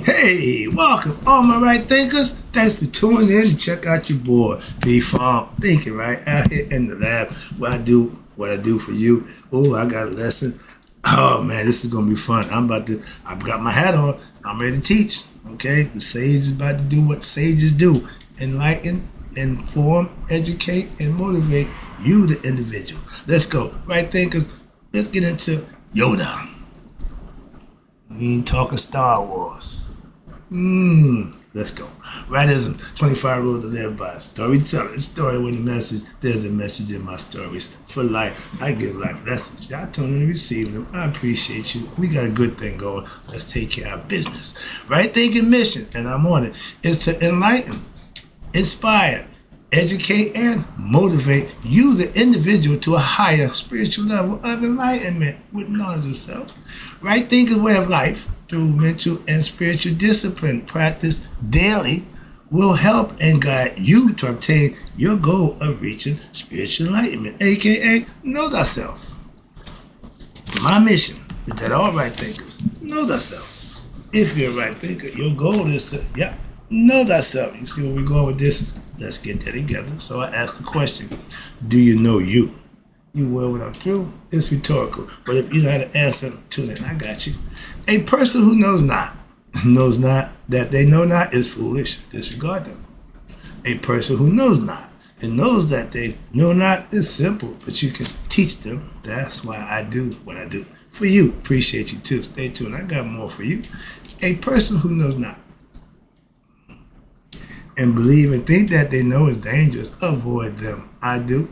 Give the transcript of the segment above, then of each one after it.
Hey, welcome, all my right thinkers. Thanks for tuning in and check out your boy, B Farm Thinking, right? Out here in the lab where I do what I do for you. Oh, I got a lesson. Oh man, this is gonna be fun. I've got my hat on. I'm ready to teach. Okay, the sage is about to do what sages do: enlighten, inform, educate, and motivate you, the individual. Let's go, right thinkers. Let's get into Yoda. We ain't talking Star Wars. Let's go. Ratism, 25 rules to live by. Storytelling, story with a message. There's a message in my stories. For life, I give life lessons. Y'all tune in and receive them. I appreciate you. We got a good thing going. Let's take care of business. Right thinking mission, and I'm on it, is to enlighten, inspire, educate, and motivate you, the individual, to a higher spiritual level of enlightenment with knowledge of self. Right thinking way of life through mental and spiritual discipline practice daily will help and guide you to obtain your goal of reaching spiritual enlightenment, aka know thyself. My mission is that all right thinkers know thyself. If you're a right thinker, your goal is to, know thyself. You see where we're going with this? Let's get that together. So I asked the question, do you know you? You will when I'm through. It's rhetorical. But if you know how to answer, tune in. I got you. A person who knows not that they know not is foolish. Disregard them. A person who knows not and knows that they know not is simple, but you can teach them. That's why I do what I do. For you, appreciate you too. Stay tuned. I got more for you. A person who knows not and believe and think that they know is dangerous, avoid them. I do.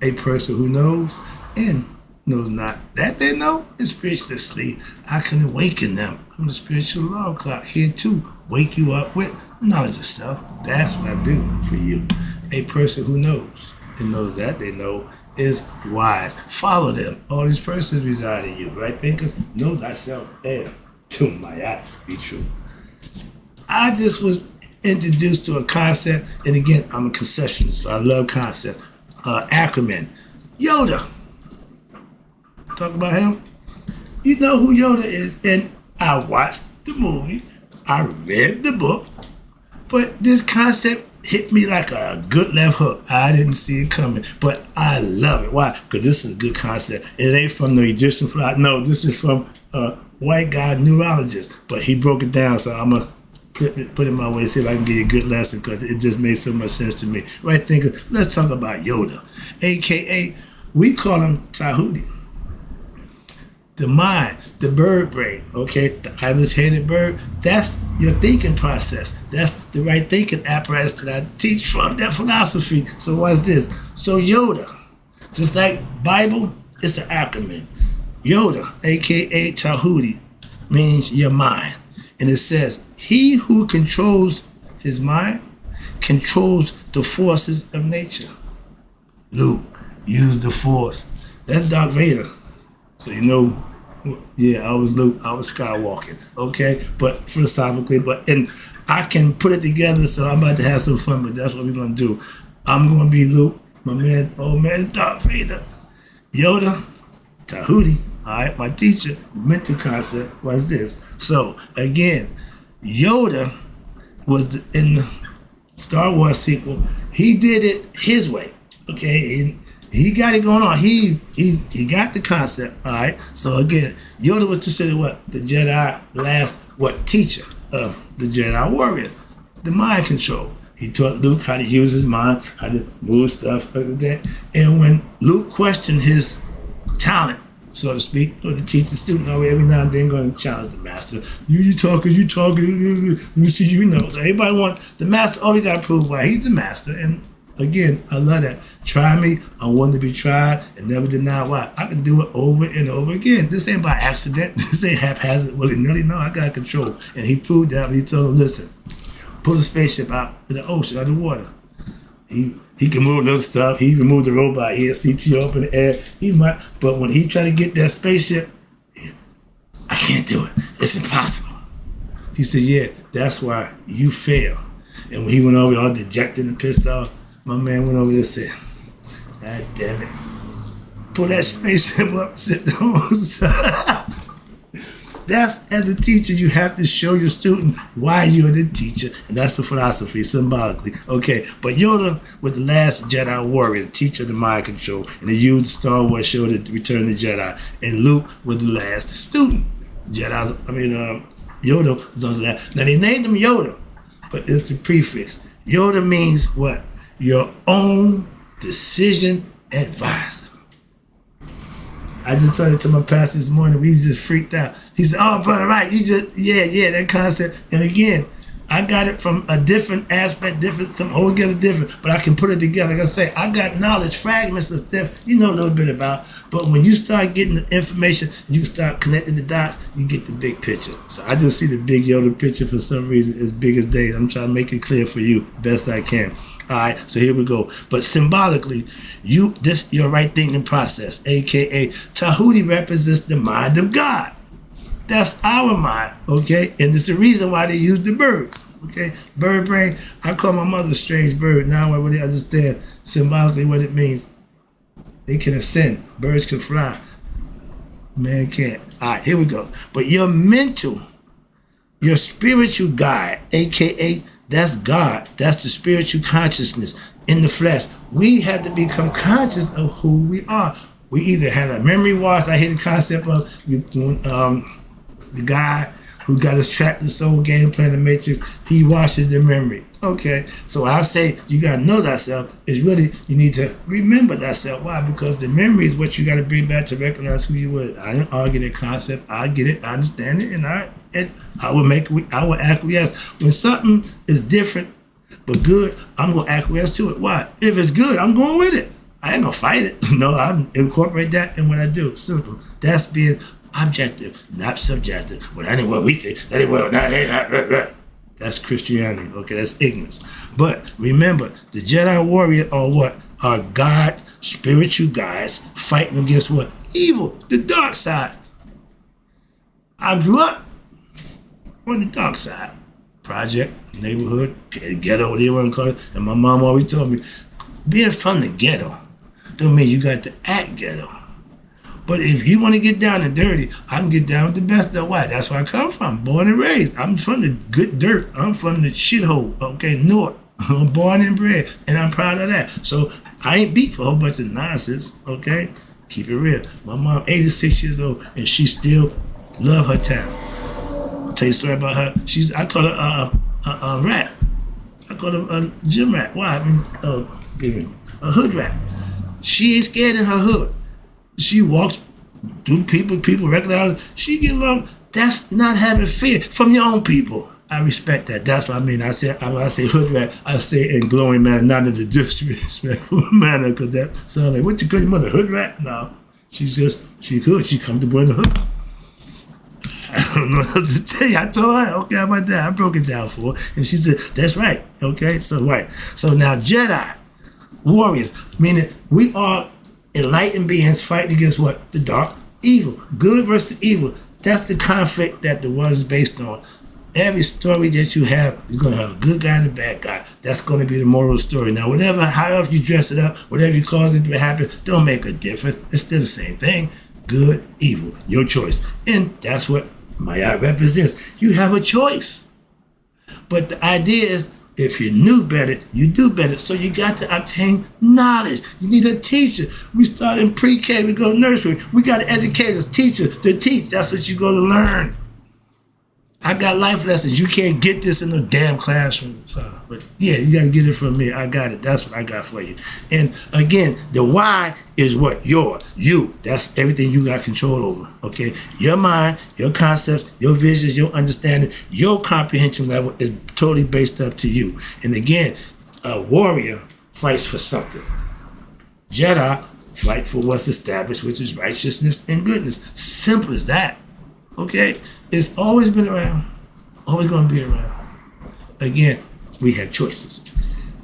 A person who knows and knows not that they know is spiritually asleep. I can awaken them. I'm the spiritual alarm clock here to wake you up with knowledge of self. That's what I do for you. A person who knows and knows that they know is wise. Follow them. All these persons reside in you. Right thinkers, know thyself and to my eye be true. I just was introduced to a concept, and again, I'm a conceptionist, so I love concept. Acronym. Yoda. Talk about him. You know who Yoda is, and I watched the movie, I read the book, but this concept hit me like a good left hook. I didn't see it coming, but I love it. Why? Because this is a good concept. It ain't from the Egyptian fly. No, this is from a white guy neurologist, but he broke it down, so I'm going to put it my way, see if I can give you a good lesson, because it just made so much sense to me. Right thinker, let's talk about Yoda, aka we call him Djehuty. The mind, the bird brain, okay, the ibis-headed bird, that's your thinking process. That's the right thinking apparatus that I teach from, that philosophy. So what's this? So Yoda, just like Bible, it's an acronym. Yoda, aka Djehuty, means your mind. And it says, he who controls his mind controls the forces of nature. Luke, use the force. That's Darth Vader. So you know, I was Luke, I was Skywalking, okay? But philosophically, and I can put it together, so I'm about to have some fun, but that's what we're gonna do. I'm gonna be Luke, my man, old man Darth Vader. Yoda, Djehuty, all right, my teacher, mental concept was this. So again, Yoda was in the Star Wars sequel. He did it his way, okay? He got it going on. He got the concept, all right? So again, Yoda was considered what? The Jedi last, teacher of the Jedi warrior. The mind control. He taught Luke how to use his mind, how to move stuff like that. And when Luke questioned his talent, so to speak, or the teacher student, every now and then going to challenge the master. You talking, you see, you know. So everybody wants the master, you got to prove why he's the master. And again, I love that. Try me, I want to be tried, and never deny why. I can do it over and over again. This ain't by accident. This ain't haphazard, willy-nilly. No, I got control. And he proved that. He told him, listen, pull a spaceship out in the ocean, out of the water. He can move little stuff. He even moved the robot here, CTO up in the air. But when he tried to get that spaceship, I can't do it. It's impossible. He said, yeah, that's why you fail. And when he went over all dejected and pissed off, my man went over there and said, God damn it. Pull that spaceship up, sit down on the side. That's, as a teacher, you have to show your student why you're the teacher, and that's the philosophy, symbolically. Okay, but Yoda was the last Jedi warrior, the teacher of the mind control, and he used Star Wars show to return the Jedi, and Luke was the last student. Yoda was on the last. Now, they named him Yoda, but it's a prefix. Yoda means what? Your own decision advisor. I just told it to my pastor this morning. We just freaked out. He said, "Oh, brother, right? You just, yeah, that concept." And again, I got it from a different aspect, some altogether different, but I can put it together. Like I say, I got knowledge, fragments of stuff you know a little bit about. But when you start getting the information, you start connecting the dots, you get the big picture. So I just see the big Yoda picture for some reason as big as day. I'm trying to make it clear for you best I can. All right, so here we go. But symbolically, your right thinking process, aka Djehuty, represents the mind of God. That's our mind, okay? And it's the reason why they use the bird, okay? Bird brain. I call my mother a strange bird. Now I really understand symbolically what it means. They can ascend. Birds can fly. Man can't. All right, here we go. But your mental, your spiritual guide, aka that's God. That's the spiritual consciousness in the flesh. We have to become conscious of who we are. We either have a memory wash. I hear the concept of the guy who got his trapped in soul game playing the Matrix. He washes the memory. Okay, so I say you got to know thyself. Is really you need to remember thyself. Why? Because the memory is what you got to bring back to recognize who you were. I didn't argue that concept. I get it. I understand it, and I will acquiesce when something is different but good. I'm gonna acquiesce to it. Why? If it's good, I'm going with it. I ain't gonna fight it. No, I incorporate that in what I do. Simple. That's being objective, not subjective. Well, that ain't what we say. That ain't what. That's Christianity. Okay, that's ignorance. But remember, the Jedi warrior are what? Are God, spiritual guys fighting against what? Evil, the dark side. I grew up on the dark side. Project, neighborhood, ghetto, whatever you want to call it. And my mom always told me, being from the ghetto don't mean you got to act ghetto. But if you want to get down and dirty, I can get down with the best of white. That's where I come from, born and raised. I'm from the good dirt. I'm from the shithole, okay, north. I'm born and bred, and I'm proud of that. So I ain't beat for a whole bunch of nonsense, okay? Keep it real. My mom, 86 years old, and she still love her town. I'll tell you a story about her. I call her a rat. I call her a gym rat. Why? A hood rat. She ain't scared in her hood. She walks through people recognize her. She get along. That's not having fear from your own people. I respect that. That's what I mean. I say hood rat, I say in glowing manner, not in the disrespectful manner, because that sounds like, what you call your mother, hood rat? No. She hood. She comfortable in the hood. I don't know what to tell you. I told her, okay, how about that? I broke it down for her. And she said, that's right. Okay, so right. So now Jedi, warriors, meaning we are enlightened beings fighting against what? The dark, evil. Good versus evil. That's the conflict that the world is based on. Every story that you have is going to have a good guy and a bad guy. That's going to be the moral story. Now, however you dress it up, whatever you cause it to happen, don't make a difference. It's still the same thing. Good, evil, your choice. And that's what Maya represents. You have a choice. But the idea is, if you knew better, you do better. So you got to obtain knowledge. You need a teacher. We start in pre-K, we go to nursery. We got an educator, teacher to teach. That's what you go to learn. I got life lessons. You can't get this in no damn classroom. So, but yeah, you got to get it from me. I got it. That's what I got for you. And again, the why is what? You. That's everything you got control over. Okay? Your mind, your concepts, your visions, your understanding, your comprehension level is totally based up to you. And again, a warrior fights for something. Jedi fight for what's established, which is righteousness and goodness. Simple as that. Okay? It's always been around, always going to be around. Again, we have choices.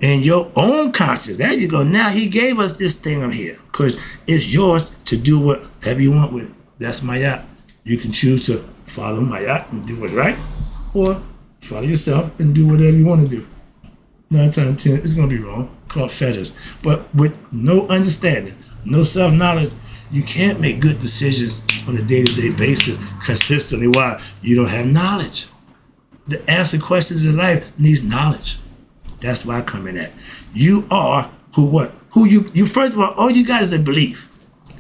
And your own conscience, there you go. Now he gave us this thing up here because it's yours to do whatever you want with it. That's Mayat. You can choose to follow Mayat and do what's right, or follow yourself and do whatever you want to do. 9 times 10, it's going to be wrong, called fetters. But with no understanding, no self-knowledge, you can't make good decisions on a day-to-day basis, consistently. Why? You don't have knowledge. The answer questions in life needs knowledge. That's why I come in at. You are who what? Who you first of all you got is a belief.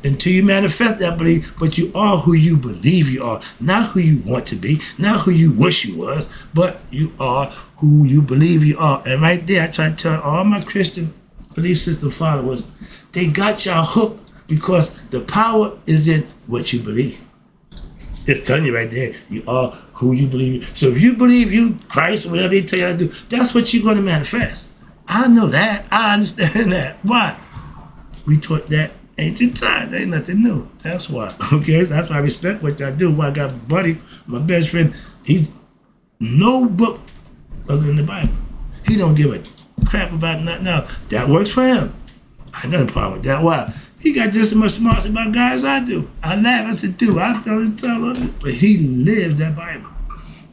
Until you manifest that belief, but you are who you believe you are. Not who you want to be, not who you wish you was, but you are who you believe you are. And right there, I try to tell all my Christian belief system followers, they got y'all hooked because the power is in what you believe. It's telling you right there, you are who you believe. So if you believe you, Christ, whatever they tell you to do, that's what you're going to manifest. I know that. I understand that. Why? We taught that ancient times. Ain't nothing new. That's why. Okay? So that's why I respect what y'all do. Why I got a buddy, my best friend, he's no book other than the Bible. He don't give a crap about nothing else. That works for him. I ain't got a problem with that. Why? He got just as much smarts about God as I do. I laugh. I said, dude, I don't tell him. But he lived that Bible.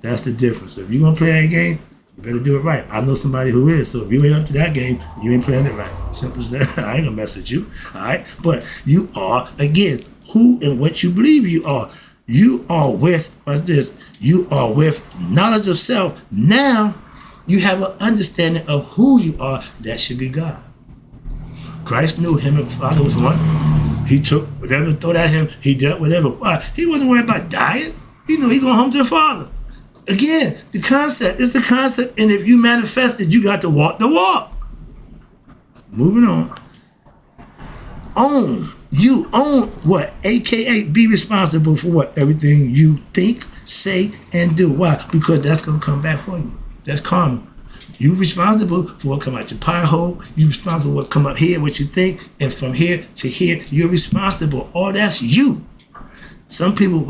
That's the difference. So if you're going to play that game, you better do it right. I know somebody who is. So if you ain't up to that game, you ain't playing it right. Simple as that. I ain't going to mess with you. All right? But you are, again, who and what you believe you are. You are with, what's this? You are with knowledge of self. Now, you have an understanding of who you are. That should be God. Christ knew him and the Father was one. He took whatever thrown at him. He dealt whatever. Why? He wasn't worried about dying. He knew he going home to the Father. Again, the concept is the concept. And if you manifest it, you got to walk the walk. Moving on. Own. You own what? AKA be responsible for what? Everything you think, say, and do. Why? Because that's going to come back for you. That's karma. You responsible for what come out your pie hole. You responsible for what come up here, what you think, and from here to here, you're responsible. All that's you. Some people,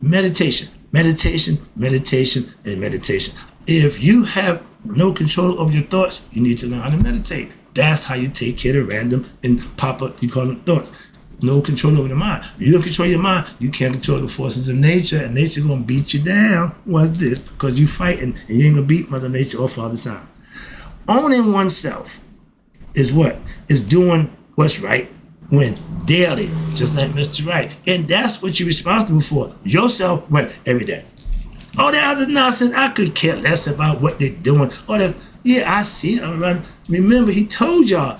meditation, meditation, meditation, and meditation. If you have no control over your thoughts, you need to learn how to meditate. That's how you take care of random and pop up, you call them thoughts. No control over the mind. If you don't control your mind, you can't control the forces of nature, and nature's gonna beat you down. What's this? Because you fighting, and you ain't gonna beat Mother Nature or Father Time. Owning oneself is what? Is doing what's right when daily, just like Mr. Right. And that's what you're responsible for. Yourself, when every day. All that other nonsense, I could care less about what they're doing. All that, yeah, I see it. I'm running. Remember, he told y'all,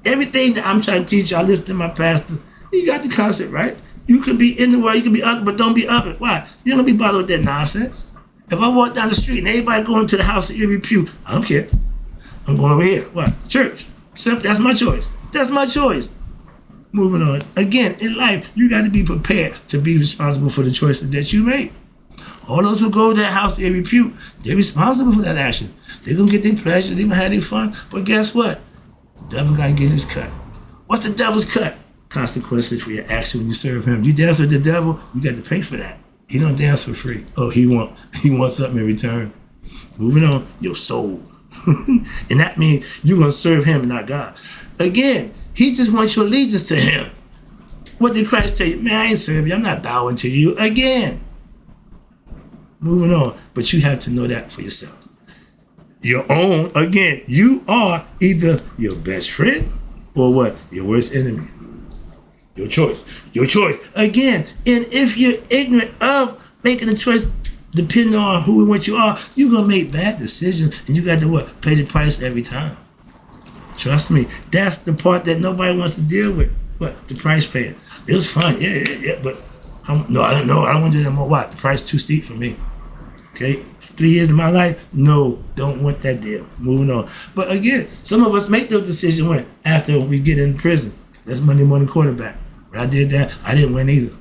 everything that I'm trying to teach y'all, listen to my pastor. You got the concept, right? You can be in the world, you can be up, but don't be up it. Why? You don't be bothered with that nonsense. If I walk down the street and everybody going to the house of ill repute, I don't care. I'm going over here. What? Church. Simple. That's my choice. That's my choice. Moving on. Again, in life, you got to be prepared to be responsible for the choices that you make. All those who go to that house of ill repute, they're responsible for that action. They're going to get their pleasure. They're going to have their fun. But guess what? The devil got to get his cut. What's the devil's cut? Consequences for your action when you serve him. You dance with the devil, you got to pay for that. He don't dance for free. Oh, he wants something in return. Moving on, your soul. And that means you're going to serve him and not God. Again, he just wants your allegiance to him. What did Christ tell you? Man, I ain't serving you. I'm not bowing to you. Again. Moving on. But you have to know that for yourself. Your own, again, you are either your best friend or what? Your worst enemy. Your choice. Your choice. Again, and if you're ignorant of making a choice depending on who and what you are, you're going to make bad decisions, and you got to what? Pay the price every time. Trust me. That's the part that nobody wants to deal with. What? The price paying. It was fun. Yeah. But I don't want to do that more. Why? The price too steep for me. Okay? 3 years of my life? No. Don't want that deal. Moving on. But again, some of us make those decisions when? After we get in prison. That's Monday morning quarterback. When I did that, I didn't win either.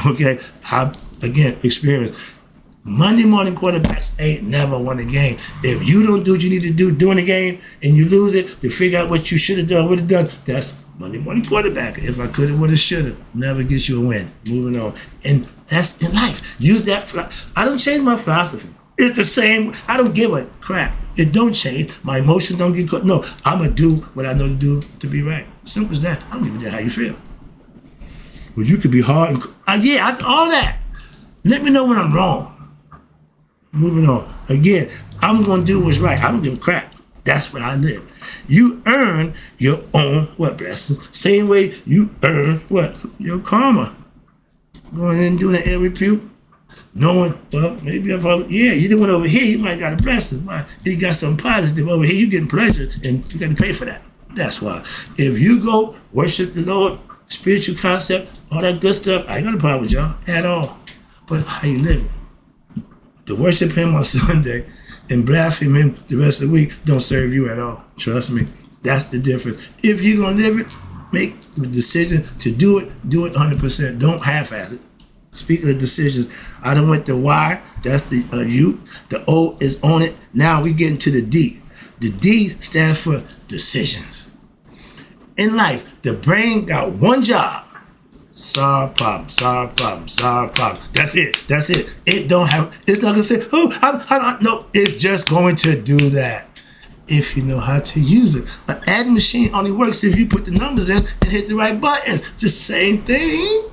Okay? I, again, experienced. Monday morning quarterbacks ain't never won a game. If you don't do what you need to do during the game and you lose it to figure out what you should have done, would have done, that's Monday morning quarterback. If I could have, would have, should have. Never gets you a win. Moving on. And that's in life. Use that. I don't change my philosophy. It's the same. I don't give a crap. It don't change. My emotions don't get caught. No, I'm going to do what I know to do to be right. Simple as that. I don't give a damn how you feel. Well, you could be hard and all that. Let me know when I'm wrong. Moving on. Again, I'm going to do what's right. I don't give a crap. That's what I live. You earn your own what blessings. Same way you earn what? Your karma. Going in and doing an ill repute. Knowing, well, maybe if you did one over here, you might got a blessing. Why? You got something positive over here, you getting pleasure, and you got to pay for that. That's why. If you go worship the Lord, spiritual concept, all that good stuff, I ain't got a problem with y'all at all. But how you living? To worship him on Sunday and blaspheme him the rest of the week don't serve you at all. Trust me. That's the difference. If you're going to live it, make the decision to do it 100%. Don't half-ass it. Speaking of decisions, I done went to Y. That's the U. The O is on it. Now we get into the D. The D stands for decisions. In life, the brain got one job. Solve problem, solve problem, solve problem. That's it. That's it. It's not going to say, no, it's just going to do that if you know how to use it. An adding machine only works if you put the numbers in and hit the right buttons. The same thing.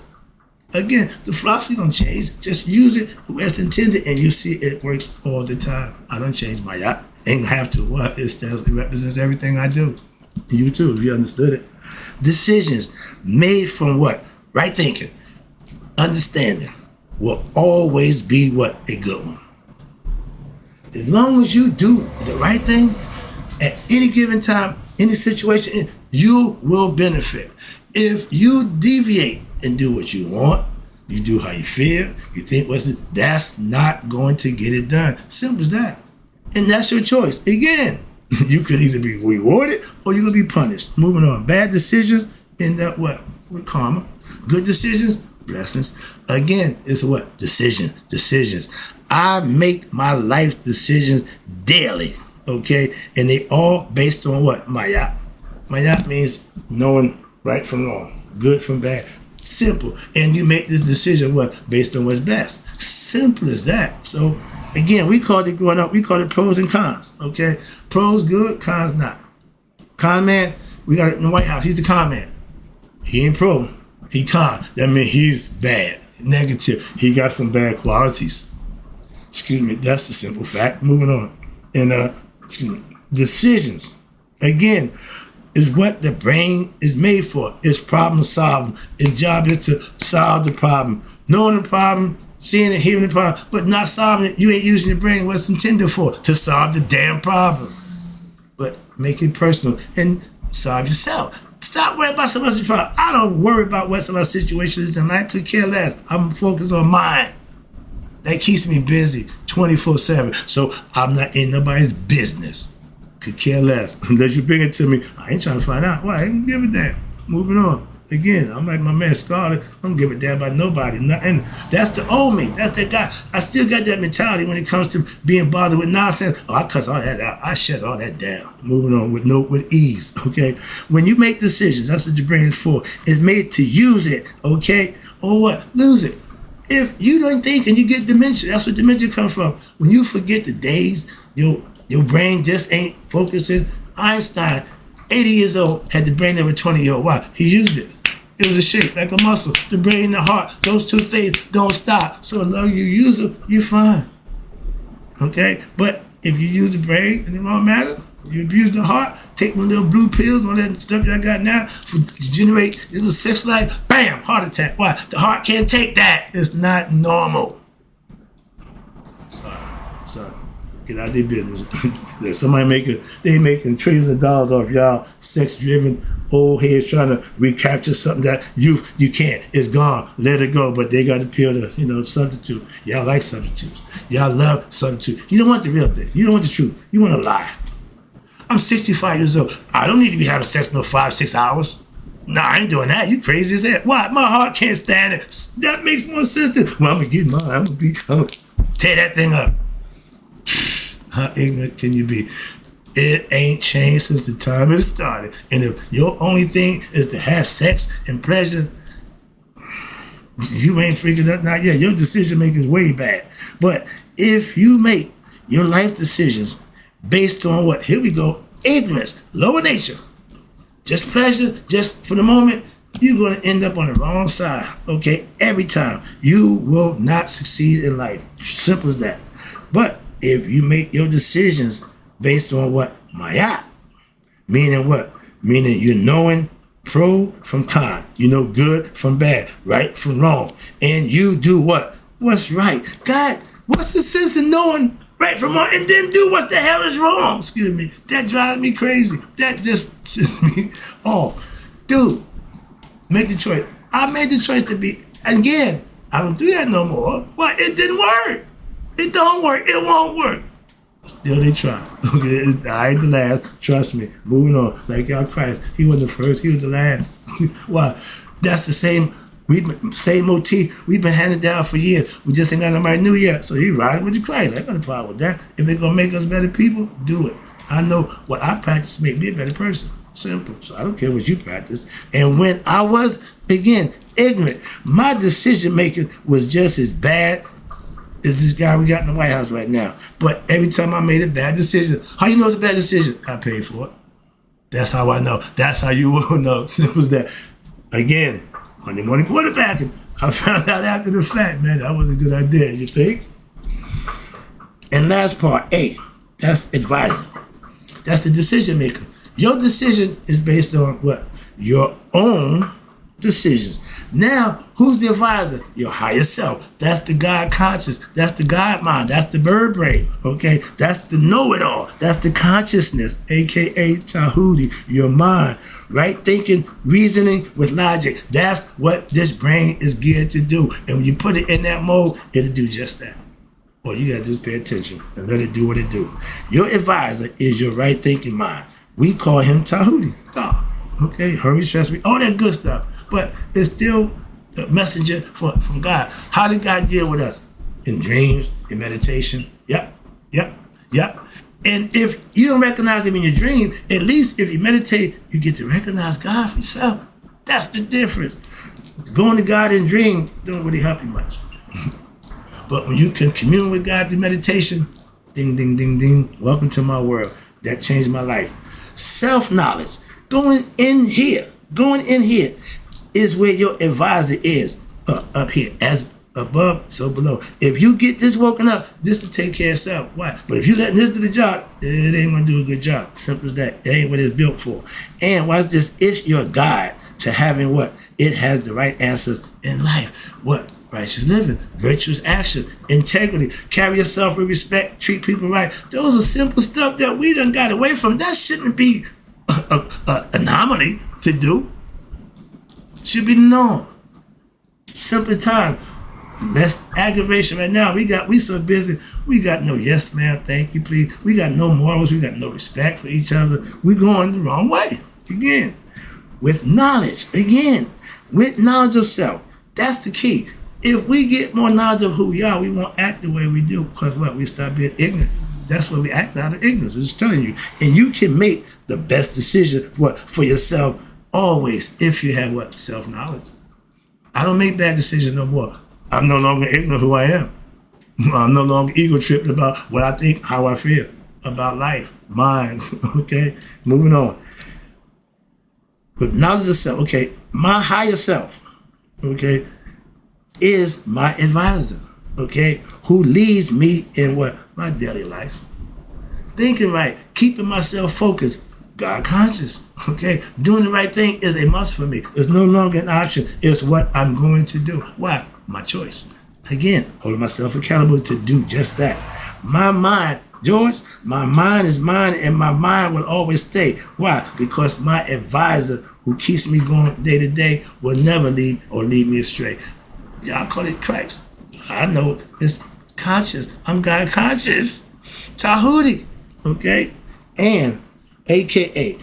Again, the philosophy don't change. Just use it as intended, and you see it works all the time. I don't change my yacht. Ain't have to. What? It represents everything I do. You too, if you understood it. Decisions made from what? Right thinking. Understanding will always be what? A good one. As long as you do the right thing, at any given time, any situation, you will benefit. If you deviate and do what you want, you do how you feel, you think that's not going to get it done. Simple as that. And that's your choice. Again, you could either be rewarded or you're going to be punished. Moving on. Bad decisions end up what? With karma. Good decisions, blessings. Again, it's what? Decisions. I make my life decisions daily, okay? And they all based on what? Mayat. Mayat means knowing right from wrong, good from bad. Simple. And you make the decision what? Based on what's best. Simple as that. So, again, we called it growing up, we called it pros and cons, okay? Pros good, cons not. Con man, we got it in the White House. He's the con man. He ain't pro. He con. That means he's bad, negative. He got some bad qualities. Excuse me, that's the simple fact. Moving on. And, decisions. Again, is what the brain is made for. It's problem solving. Its job is to solve the problem. Knowing the problem, seeing and hearing the problem, but not solving it. You ain't using your brain what it's intended for, to solve the damn problem. But make it personal and solve yourself. Stop worrying about somebody's problem. I don't worry about what somebody's situation is, and I could care less. I'm focused on mine. That keeps me busy 24/7. So I'm not in nobody's business. Could care less. Unless you bring it to me, I ain't trying to find out. Why? I ain't give a damn. Moving on. Again, I'm like my man Scarlett. I don't give a damn about nobody. And that's the old me. That's that guy. I still got that mentality when it comes to being bothered with nonsense. Oh, I cuss all that out. I shut all that down. Moving on with ease. Okay. When you make decisions, that's what your brain is for. It's made to use it. Okay. Or what? Lose it. If you don't think and you get dementia, that's what dementia comes from. When you forget the days, your brain just ain't focusing. Einstein, 80 years old, had the brain of a 20-year-old. Why? He used it. It was a shape, like a muscle. The brain and the heart, those two things don't stop. So as long as you use them, you're fine. Okay? But if you use the brain in the wrong manner, you abuse the heart, take one little blue pills, all that stuff y'all got now, to generate little sex life, bam, heart attack. Why? The heart can't take that. It's not normal. Sorry. Get out of their business. Somebody making trillions of dollars off y'all sex-driven old heads trying to recapture something that you can't. It's gone. Let it go. But they got to appeal to substitute. Y'all like substitutes. Y'all love substitute. You don't want the real thing. You don't want the truth. You want to lie. I'm 65 years old. I don't need to be having sex no 5-6 hours. Nah, I ain't doing that. You crazy as hell. Why? My heart can't stand it. That makes more sense than, well, I'm going to get mine. I'm going to tear that thing up. How ignorant can you be? It ain't changed since the time it started. And if your only thing is to have sex and pleasure, you ain't figured out not yet. Your decision making is way bad. But if you make your life decisions based on what? Here we go. Ignorance, lower nature, just pleasure, just for the moment, you're going to end up on the wrong side. Okay? Every time. You will not succeed in life. Simple as that. But if you make your decisions based on what? Mayat. Meaning what? Meaning you're knowing pro from con. You know good from bad, right from wrong. And you do what? What's right. God, what's the sense of knowing right from wrong and then do what the hell is wrong? Excuse me. That drives me crazy. That just pisses me off. Dude, make the choice. I made the choice to be, again, I don't do that no more. Why? It didn't work. It don't work. It won't work. Still they try. Okay, I ain't the last. Trust me. Moving on. Like y'all Christ, he wasn't the first. He was the last. Why? That's the same motif we've been handed down for years. We just ain't got nobody new yet. So he riding with the Christ. I ain't got a problem with that. If it's gonna make us better people, do it. I know what I practice make me a better person. Simple. So I don't care what you practice. And when I was, again, ignorant, my decision making was just as bad is this guy we got in the White House right now. But every time I made a bad decision, how you know it's a bad decision? I paid for it. That's how I know. That's how you will know. Simple as that. Again, Monday morning quarterbacking. I found out after the fact, man, that was a good idea, you think? And last part, A, that's advisor. That's the decision maker. Your decision is based on what? Your own decisions. Now, who's the advisor? Your higher self. That's the God conscious. That's the God mind. That's the bird brain. Okay? That's the know-it-all. That's the consciousness, aka Djehuty, your mind. Right thinking, reasoning with logic. That's what this brain is geared to do. And when you put it in that mode, it'll do just that. All you gotta do is pay attention and let it do what it do. Your advisor is your right thinking mind. We call him Djehuty. Okay, Hermes, trust me, all that good stuff. But it's still the messenger from God. How did God deal with us? In dreams, in meditation. Yep. And if you don't recognize him in your dream, at least if you meditate, you get to recognize God for yourself. That's the difference. Going to God in dream don't really help you much. But when you can commune with God through meditation, ding, ding, ding, ding, welcome to my world. That changed my life. Self-knowledge. Going in here is where your advisor is. Up here. As above, so below. If you get this woken up, this will take care of itself. Why? But if you letting this do the job, it ain't gonna do a good job. Simple as that. It ain't what it's built for. And watch this, it's your guide to having what? It has the right answers in life. What? Righteous living, virtuous action, integrity, carry yourself with respect, treat people right. Those are simple stuff that we done got away from. That shouldn't be an anomaly to do. Should be the norm. Simple time. Less aggravation right now. We so busy. We got no yes ma'am, thank you please. We got no morals. We got no respect for each other. We're going the wrong way. Again, with knowledge. Again, with knowledge of self. That's the key. If we get more knowledge of who we are, we won't act the way we do because what? We start being ignorant. That's why we act out of ignorance. I'm just telling you. And you can make the best decision for yourself always if you have what? Self-knowledge. I don't make bad decisions no more. I'm no longer ignorant of who I am. I'm no longer ego tripped about what I think, how I feel about life, minds. Okay? Moving on. With knowledge of self, okay, my higher self, okay, is my advisor, okay, who leads me in what? My daily life. Thinking right, keeping myself focused, God conscious, okay? Doing the right thing is a must for me. It's no longer an option. It's what I'm going to do. Why? My choice. Again, holding myself accountable to do just that. My mind, George, my mind is mine and my mind will always stay. Why? Because my advisor who keeps me going day to day will never lead me astray. Y'all call it Christ. I know it's conscious. I'm God conscious. Djehuty. Okay? And AKA,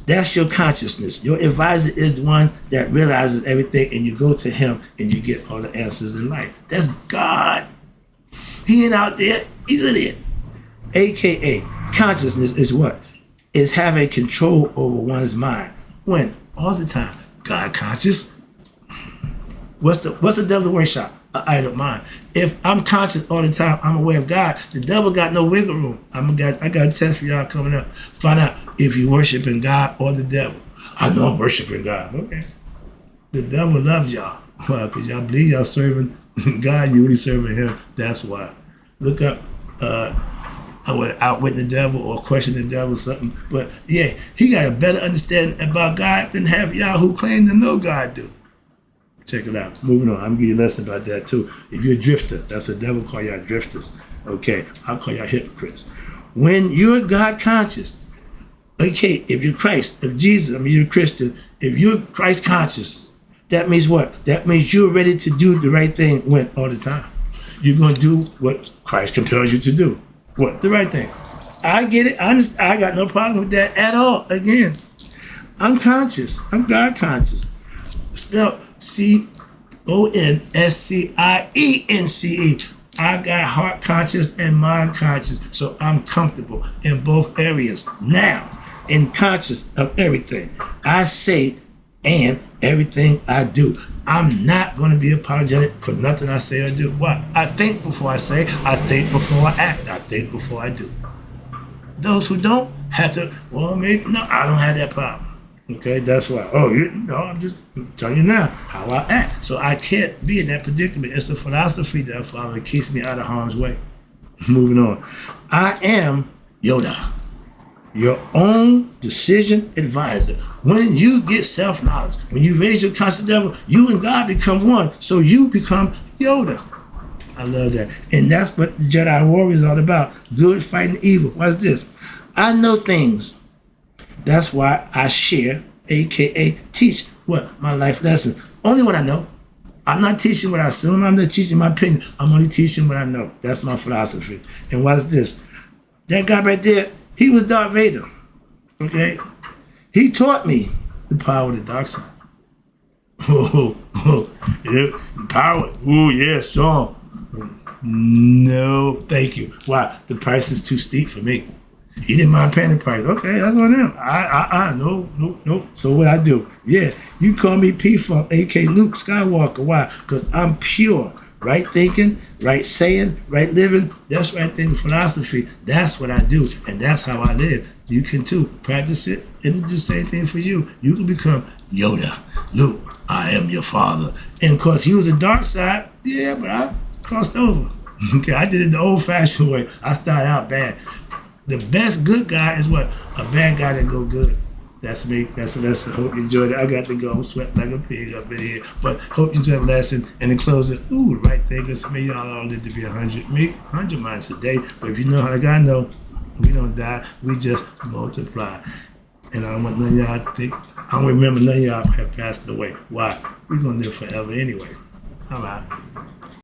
that's your consciousness. Your advisor is the one that realizes everything and you go to him and you get all the answers in life. That's God. He ain't out there. He's in it. AKA, consciousness is what? Is having control over one's mind. When? All the time. God conscious. What's the devil workshop? An idle mind. If I'm conscious all the time, I'm aware of God, the devil got no wiggle room. I got a test for y'all coming up. Find out if you're worshiping God or the devil. I know I'm worshiping God. Okay. The devil loves y'all. Why? Because y'all believe y'all serving God, you really serving him. That's why. Look up I would outwit the devil or question the devil or something. But yeah, he got a better understanding about God than half y'all who claim to know God do. Check it out. Moving on. I'm gonna give you a lesson about that too. If you're a drifter, that's the devil call y'all drifters. Okay, I'll call y'all hypocrites. When you're God conscious, okay, if you're Christ, if Jesus, you're a Christian, if you're Christ conscious, that means what? That means you're ready to do the right thing when all the time. You're gonna do what Christ compels you to do. What? The right thing. I get it. I got no problem with that at all. Again, I'm conscious. I'm God conscious. Spelled CONSCIENCE. I got heart conscious and mind conscious, so I'm comfortable in both areas. Now, in conscious of everything I say and everything I do, I'm not going to be apologetic for nothing I say or do. Why? I think before I say, I think before I act, I think before I do. Those who don't have to, well, maybe, no, I don't have that problem. Okay, that's why. I'm just telling you now how I act. So I can't be in that predicament. It's a philosophy that I follow that keeps me out of harm's way. Moving on. I am Yoda, your own decision advisor. When you get self-knowledge, when you raise your conscious level, you and God become one. So you become Yoda. I love that. And that's what the Jedi Warrior is all about. Good fighting evil. What's this? I know things. That's why I share, aka teach, what? My life lessons. Only what I know. I'm not teaching what I assume. I'm not teaching my opinion. I'm only teaching what I know. That's my philosophy. And what's this? That guy right there, he was Darth Vader. Okay? He taught me the power of the dark side. Power. Oh, yeah, strong. No, thank you. Why? The price is too steep for me. He didn't mind paying the price. Okay, that's on him. No. So what I do? Yeah, you call me P-Funk, a.k.a. Luke Skywalker. Why? Because I'm pure. Right thinking, right saying, right living. That's right thinking philosophy. That's what I do, and that's how I live. You can too. Practice it, and do the same thing for you. You can become Yoda. Luke, I am your father. And of course, he was the dark side. Yeah, but I crossed over. Okay, I did it the old-fashioned way. I started out bad. The best good guy is what? A bad guy that go good. That's me. That's a lesson. Hope you enjoyed it. I got to go. I'm sweating like a pig up in here. But hope you enjoyed the lesson. And in closing, the right thing is me. Y'all all need to be 100. Me, 100 miles a day. But if you know how like I know, we don't die. We just multiply. And I don't want none of y'all to think. I don't remember none of y'all have passed away. Why? We're going to live forever anyway. I'm out.